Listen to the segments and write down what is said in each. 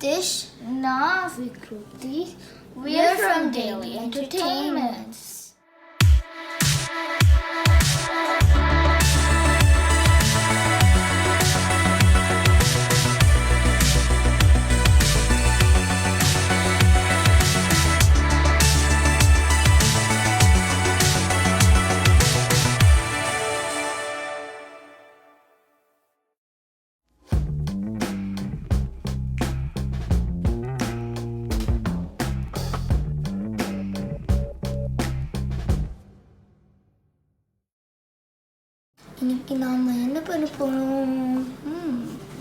Nitish. Now Vikruti. We're from Daily Entertainments. இன்னைக்கு நாம் என்ன பண்ண போகிறோம்?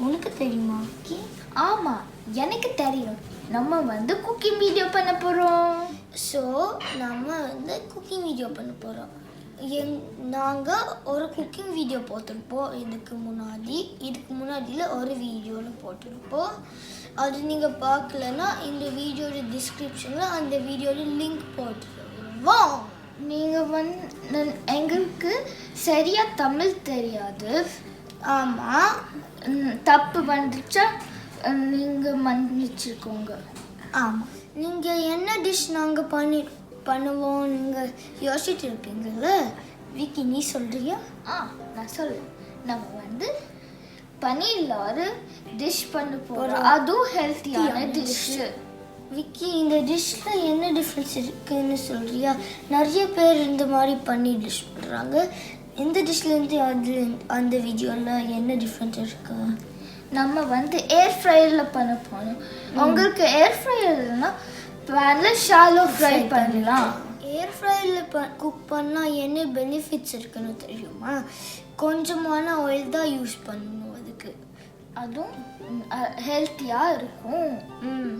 உனக்கு தெரியுமா விக்கி? ஆமாம், எனக்கு தெரியும். நம்ம குக்கிங் வீடியோ பண்ண போகிறோம். ஸோ நம்ம குக்கிங் வீடியோ பண்ண போகிறோம். நாங்கள் ஒரு குக்கிங் வீடியோ போட்டிருப்போம் இதுக்கு முன்னாடியில் ஒரு வீடியோவில் போட்டிருப்போம். அது நீங்கள் பார்க்கலன்னா இந்த வீடியோட டிஸ்கிரிப்ஷனில் அந்த வீடியோட லிங்க் போட்டுருவோம். நீங்கள் எங்களுக்கு சரியாக தமிழ் தெரியாது. ஆமாம், தப்பு வந்துச்சா நீங்கள் மன்னிச்சுக்கோங்க. ஆமாம், நீங்கள் என்ன டிஷ் நாங்கள் பண்ணுவோம் நீங்கள் யோசிச்சுட்டு இருப்பீங்கள்ல. விக்கி, நீ சொல்கிறியா? நான் சொல்லுவேன். நம்ம பன்னீரில் ஒரு டிஷ் பண்ண போகிறோம். அதுவும் ஹெல்த்தியான டிஷ்ஷு. விக்கி, இந்த டிஷ்ஷில் என்ன டிஃப்ரென்ஸ் இருக்குதுன்னு சொல்கிறியா? நிறைய பேர் இந்த மாதிரி பன்னீர் டிஷ் பண்ணுறாங்க. இந்த டிஷ்லேருந்து அந்த வீடியோவில் என்ன டிஃப்ரென்ஸ் இருக்குது? நம்ம ஏர் ஃப்ரையரில் பண்ண போகிறோம். உங்களுக்கு ஏர் ஃப்ரையர்னா பேனில் ஷாலோ ஃப்ரை பண்ணலாம். ஏர் ஃப்ரையரில் குக் பண்ணால் என்ன பெனிஃபிட்ஸ் இருக்குன்னு தெரியுமா? கொஞ்சமான ஆயில் தான் யூஸ் பண்ணணும் அதுக்கு. அதுவும் ஹெல்த்தியாக இருக்கும்.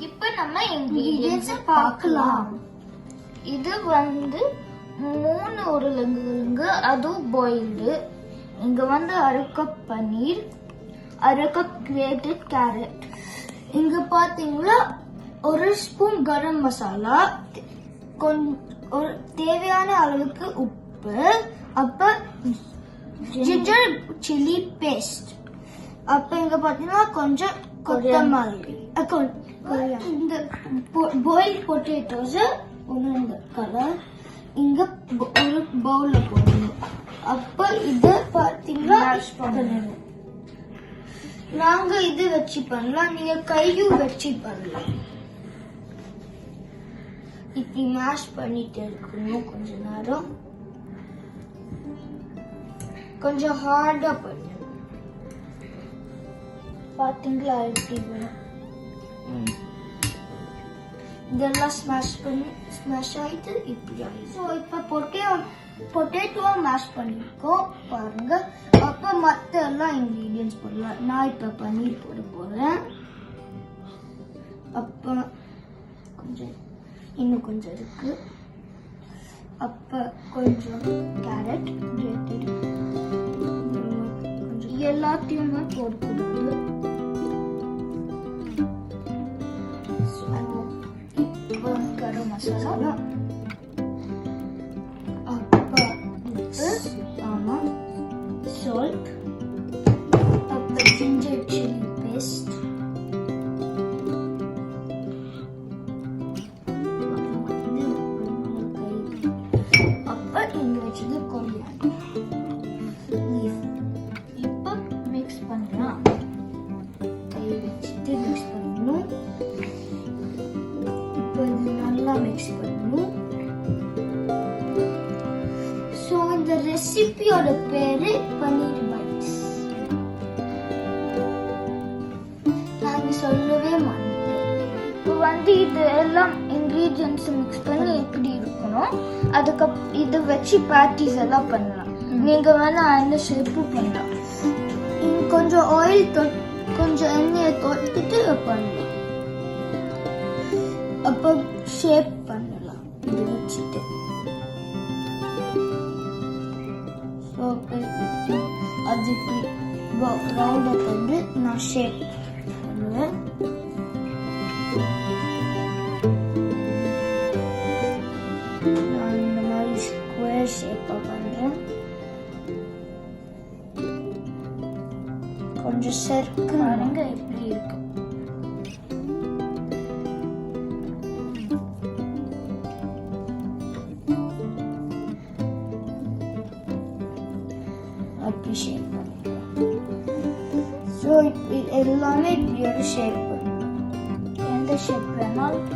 இப்போ நம்ம இன்க்ரீடியன்ஸை பார்க்கலாம். இது 3 உருளைக்கிழங்கு, அதுவும் பாயில்டு. இங்கே 1 கப் பன்னீர், 1 கப் கிரேட்டட் கேரட். இங்கே பார்த்தீங்களா 1 ஸ்பூன் கரம் மசாலா, ஒரு தேவையான அளவுக்கு உப்பு, அப்போ ஜிஞ்சர் சில்லி பேஸ்ட், அப்போ இங்கே பார்த்தீங்கன்னா கொஞ்சம் கொத்தமல்லி, இந்த பாயில் பொட்டேட்டோஸ் ஒன்று கலர் இங்கே ஒரு பவுலில் போடணும். அப்போ இதை பார்த்தீங்கன்னா பண்ணணும். நாங்கள் இது வச்சு பண்ணலாம், நீங்கள் கையும் வச்சு பண்ணலாம். இப்படி மேஷ் பண்ணிட்டு இருக்கணும் கொஞ்ச நேரம். கொஞ்சம் ஹார்டா பண்ணணும். பாத்தீங்களா எப்படி வரும்? இதெல்லாம் ஸ்மாஷ் ஆயிட்டு இப்படி ஆயிடுச்சு. ஸோ இப்போ பொட்டேட்டோ மேஷ் பண்ணிருக்கோம் பாருங்க. அப்போ மற்ற எல்லாம் இன்க்ரீடியன்ஸ் போடலாம். நான் இப்போ பன்னீர் போட போறேன். அப்போ இன்னும் கொஞ்சம் இருக்கு. அப்போ கொஞ்சம் கேரட், கொஞ்சம் எல்லாத்தையுமே போட்டுக்கொடுத்து இப்போ கரம் மசாலா, அப்போ ஆமாம் சால்ட், அப்போ ஜிஞ்சர் சில்லி பேஸ்ட், இப்போ மிக்ஸ் பண்ணலாம். கை வச்சுட்டு மிக்ஸ் பண்ணணும். இப்போ இது நல்லா மிக்ஸ் பண்ணணும். ஸோ இந்த ரெசிபியோட பேரு பன்னீர் பைட்ஸ். நாங்கள் சொல்லவே மாட்டோம். இப்போ இது எல்லாம் இன்க்ரீடியன்ஸ் மிக்ஸ் பண்ணி எப்படி இருக்கணும். இது வச்சு பேட்டிஸ் எல்லாம் பண்ணலாம். நீங்க வேணா அந்த ஷேப்பு பண்ணலாம். கொஞ்சம் ஆயில் கொஞ்சம் எண்ணெயை தொட்டுட்டு பண்ணலாம். அப்போ ஷேப் பண்ணலாம் இது வச்சுட்டு. அது ரவுண்டாக வந்து நான் ஷேப் பண்ணுவேன். நான் இந்த மாதிரி ஸ்கொயர் ஷேப்பாக பண்ணுறேன். கொஞ்சம் சர்க்கு பாருங்க இப்படி இருக்கு. எல்லாமே இப்படி ஒரு ஷேப். எந்த ஷேப் வேணாலும்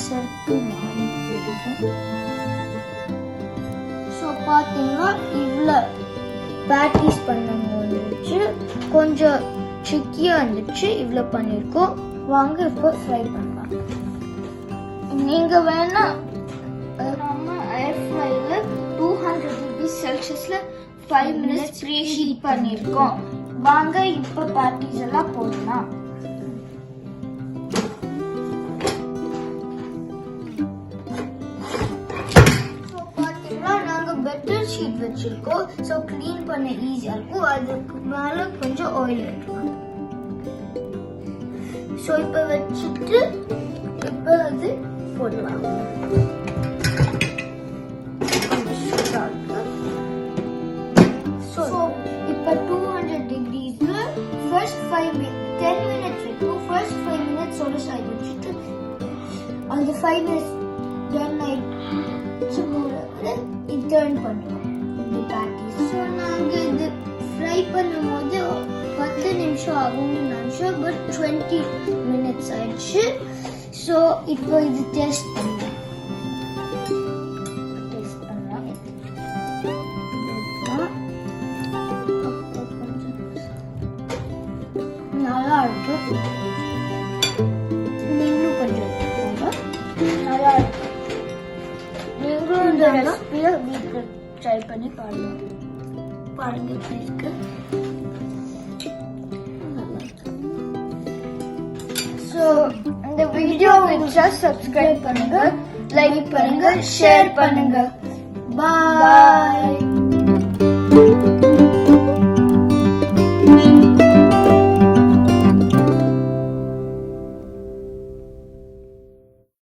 சர்க்கிள் மாதிரி இருக்கு. ஸோ பார்த்தீங்கன்னா இவ்வளோ ப்ராக்டிஸ் பண்ணவங்க வந்துச்சு, கொஞ்சம் ட்ரிக்கியாக இருந்துச்சு. இவ்வளோ பண்ணியிருக்கோம். வாங்க இப்போ ஃப்ரை பண்ணலாம். நீங்கள் வேணா நம்ம ஏர் ஃப்ரையில் 200 டிகிரி செல்சியஸில் 5 மினிட்ஸ் ப்ரீ ஹீட் பண்ணியிருக்கோம். வாங்க இப்போ பேட்டிஸ் எல்லாம் போடலாம். பெட்டர் ஷீட் வச்சிருக்கோம். ஸோ க்ளீன் பண்ண ஈஸியாக இருக்கும். அதுக்கு மேலே கொஞ்சம் ஆயில் எடுக்கணும். ஸோ இப்போ வச்சுட்டு இப்போ அது போடலாம். ஸோ இப்போ 200 டிகிரிஸில் ஃபர்ஸ்ட் 10 மினிட்ஸ் இருக்கும். ஃபர்ஸ்ட் 5 மினிட்ஸோட சைட் வச்சுட்டு அந்த 5 மினிட்ஸ் டன் ஆயிடுச்சு டர்ன் பண்ணுவோம் இந்த பேட்டிஸ். ஸோ நாங்கள் இது ஃப்ரை பண்ணும்போது 10 நிமிஷம் ஆகும்னு நினச்சோம். பட் 20 மினிட்ஸ் ஆயிடுச்சு. ஸோ இப்போ இது டேஸ்ட் பண்ணலாம். நல்லா இருக்கு. நீங்களும் கொஞ்சம் எடுத்துக்கோங்க. நல்லா இருக்கு. நீங்களும் இந்த ரெசிபியை வீட்டில் ட்ரை பண்ணி பாருங்க. எப்படி இருக்கு. ஸோ இந்த வீடியோ பிடிச்சா சப்ஸ்கிரைப் பண்ணுங்க, லைக் பண்ணுங்க, ஷேர் பண்ணுங்க. பாய்.